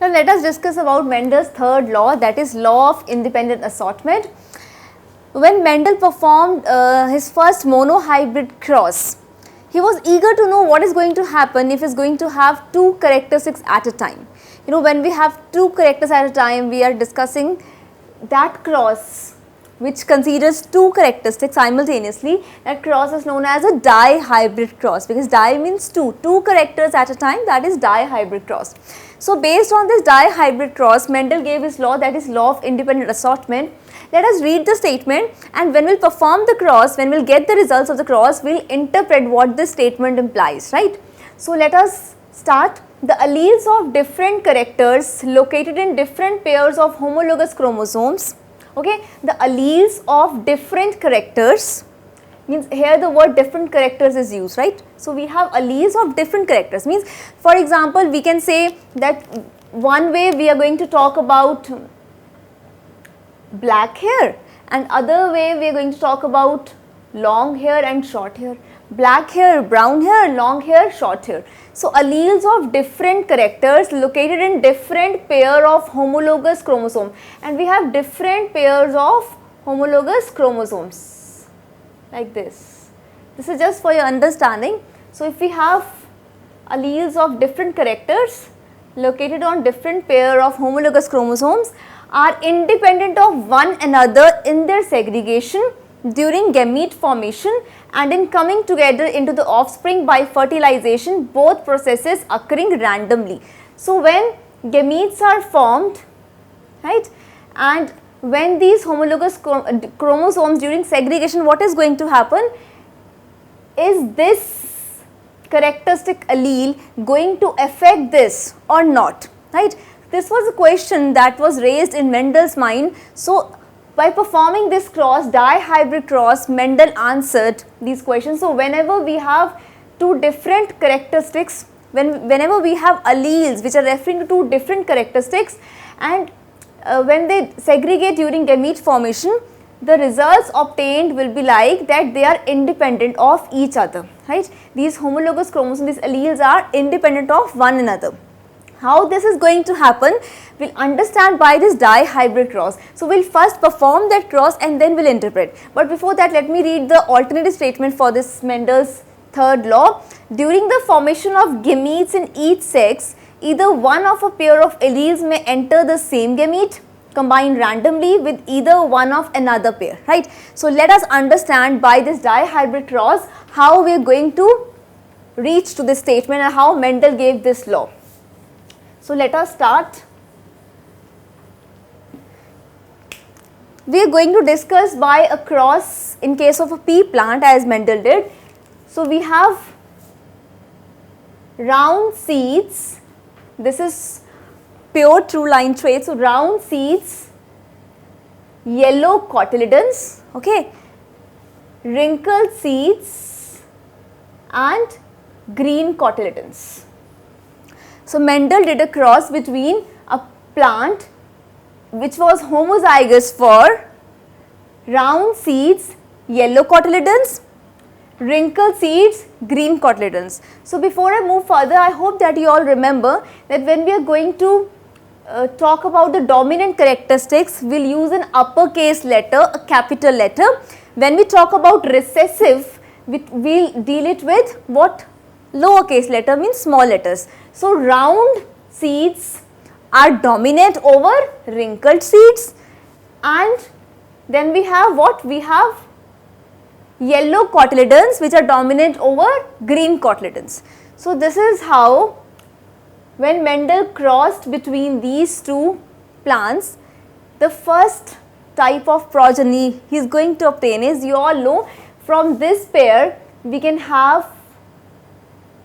Now let us discuss about Mendel's third law, that is law of independent assortment. When Mendel performed his first monohybrid cross, he was eager to know what is going to happen if he is going to have two characteristics at a time. You know, when we have two characters at a time, we are discussing that cross which considers two characteristics simultaneously. That cross is known as a dihybrid cross, because di means two characters at a time, that is dihybrid cross. So based on this dihybrid cross, Mendel gave his law, that is law of independent assortment. Let us read the statement, and when we will perform the cross, when we will get the results of the cross, we will interpret what this statement implies, right. So let us start. The alleles of different characters located in different pairs of homologous chromosomes, okay, the alleles of different characters, means here the word different characters is used, right. So we have alleles of different characters, means for example we can say that one way we are going to talk about black hair, and other way we are going to talk about long hair and short hair, black hair, brown hair, long hair, short hair. So alleles of different characters located in different pair of homologous chromosome, and we have different pairs of homologous chromosomes like this. This is just for your understanding. So if we have alleles of different characters located on different pair of homologous chromosomes are independent of one another in their segregation during gamete formation and in coming together into the offspring by fertilization, both processes occurring randomly. So when gametes are formed, right, and when these homologous chromosomes during segregation, what is going to happen is this characteristic allele going to affect this or not, right. This was a question that was raised in Mendel's mind. So by performing this cross, dihybrid cross, Mendel answered these questions. So whenever we have two different characteristics, whenever we have alleles which are referring to two different characteristics, and when they segregate during gamete formation, the results obtained will be like that they are independent of each other, right. These homologous chromosomes, these alleles are independent of one another. How this is going to happen, we will understand by this dihybrid cross. So we will first perform that cross and then we will interpret. But before that, let me read the alternative statement for this Mendel's third law. During the formation of gametes in each sex, either one of a pair of alleles may enter the same gamete combined randomly with either one of another pair, right. So let us understand by this dihybrid cross how we are going to reach to this statement and how Mendel gave this law. So let us start. We are going to discuss by a cross in case of a pea plant as Mendel did. So we have round seeds, this is pure true line trait, so round seeds, yellow cotyledons, okay, wrinkled seeds and green cotyledons. So Mendel did a cross between a plant which was homozygous for round seeds, yellow cotyledons, wrinkled seeds, green cotyledons. So before I move further, I hope that you all remember that when we are going to talk about the dominant characteristics, we will use an uppercase letter, a capital letter. When we talk about recessive, we will deal it with what? Lowercase letter, means small letters. So round seeds are dominant over wrinkled seeds, and then we have what? We have yellow cotyledons which are dominant over green cotyledons. So this is how when Mendel crossed between these two plants, the first type of progeny he is going to obtain is, you all know, from this pair we can have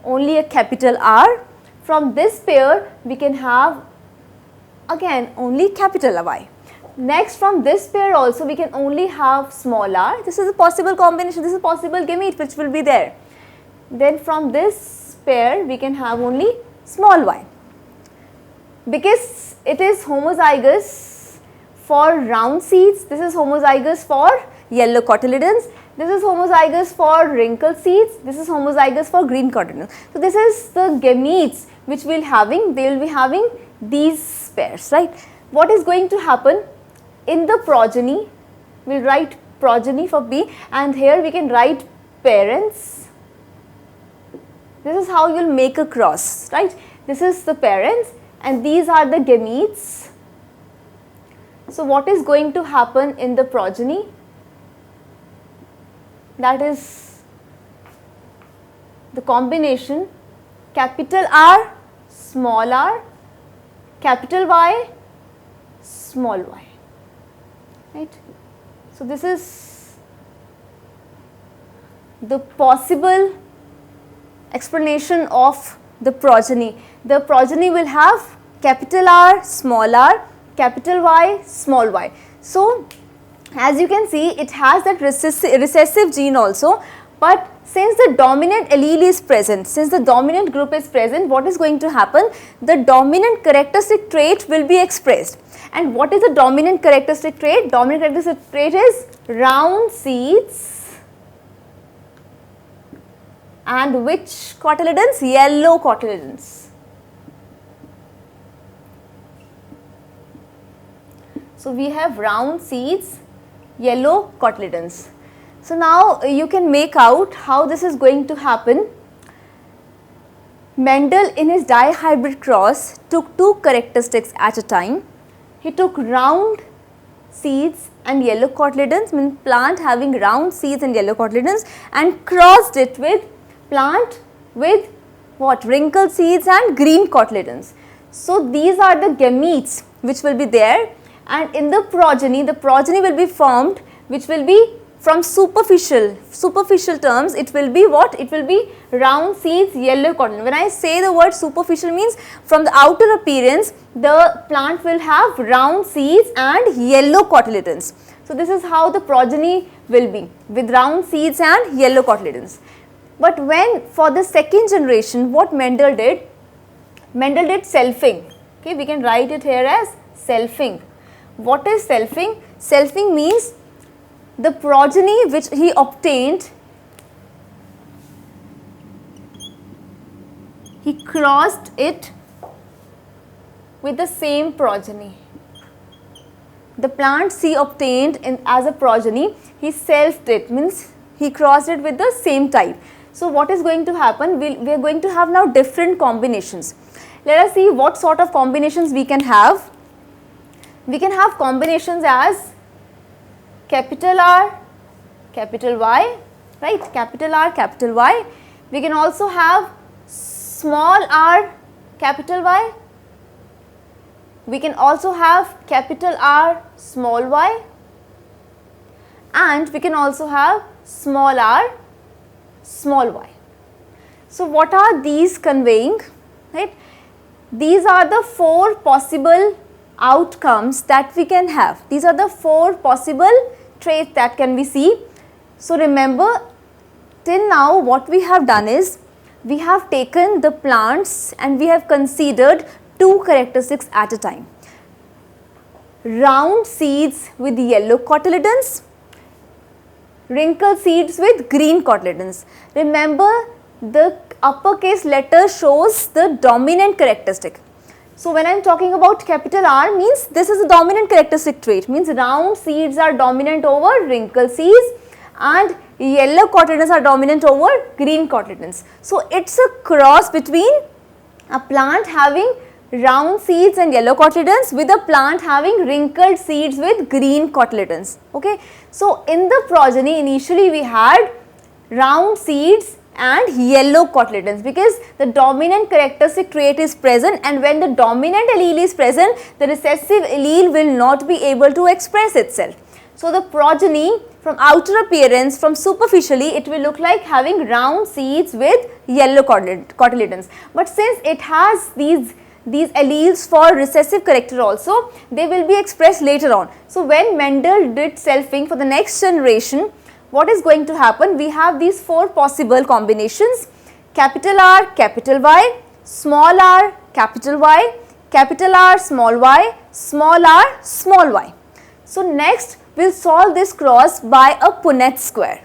only a capital R, from this pair we can have again only capital Y. Next, from this pair also we can only have small r, this is a possible combination, this is a possible gamete which will be there. Then from this pair we can have only small y. Because it is homozygous for round seeds, this is homozygous for yellow cotyledons, this is homozygous for wrinkled seeds, this is homozygous for green cotyledons. So this is the gametes which we will having, they will be having these pairs, right? What is going to happen in the progeny? We'll write progeny for B, and here we can write parents. This is how you'll make a cross, right? This is the parents and these are the gametes. So what is going to happen in the progeny? That is the combination capital R, small r, capital Y, small y, right? So this is the possible explanation of the progeny. The progeny will have capital R, capital Y, small y. So as you can see, it has that recessive gene also, but since the dominant allele is present, since the dominant group is present, what is going to happen? The dominant characteristic trait will be expressed. And what is the dominant characteristic trait? Dominant characteristic trait is round seeds and which cotyledons? Yellow cotyledons. So we have round seeds, yellow cotyledons. So now you can make out how this is going to happen. Mendel in his dihybrid cross took two characteristics at a time. He took round seeds and yellow cotyledons, means plant having round seeds and yellow cotyledons, and crossed it with plant with what? Wrinkled seeds and green cotyledons. So these are the gametes which will be there, and in the progeny will be formed, which will be from superficial terms, it will be what? It will be round seeds, yellow cotyledons. When I say the word superficial, means from the outer appearance, the plant will have round seeds and yellow cotyledons. So this is how the progeny will be, with round seeds and yellow cotyledons. But when for the second generation, what Mendel did? Mendel did selfing. Okay, we can write it here as selfing. What is selfing? Selfing means the progeny which he obtained, he crossed it with the same progeny. The plants he obtained as a progeny, he selfed it, means he crossed it with the same type. So what is going to happen? We are going to have now different combinations. Let us see what sort of combinations we can have. We can have combinations as capital R, capital Y, right? Capital R, capital Y. We can also have small r, capital Y. We can also have capital R, small y, and we can also have small r, small y. So what are these conveying, right? These are the four possible outcomes that we can have. These are the four possible traits that can be seen. So remember, till now what we have done is, we have taken the plants and we have considered two characteristics at a time. Round seeds with yellow cotyledons, wrinkled seeds with green cotyledons. Remember, the uppercase letter shows the dominant characteristic. So when I am talking about capital R, means this is a dominant characteristic trait, means round seeds are dominant over wrinkled seeds and yellow cotyledons are dominant over green cotyledons. So it's a cross between a plant having round seeds and yellow cotyledons with a plant having wrinkled seeds with green cotyledons. Okay. So in the progeny, initially we had round seeds and yellow cotyledons, because the dominant characteristic trait is present, and when the dominant allele is present, the recessive allele will not be able to express itself. So the progeny from outer appearance, from superficially, it will look like having round seeds with yellow cotyledons. But since it has these alleles for recessive character also, they will be expressed later on. So when Mendel did selfing for the next generation, what is going to happen? We have these four possible combinations: capital R, capital Y, small r, capital Y, capital R, small y, small r, small y. So next we will solve this cross by a Punnett square.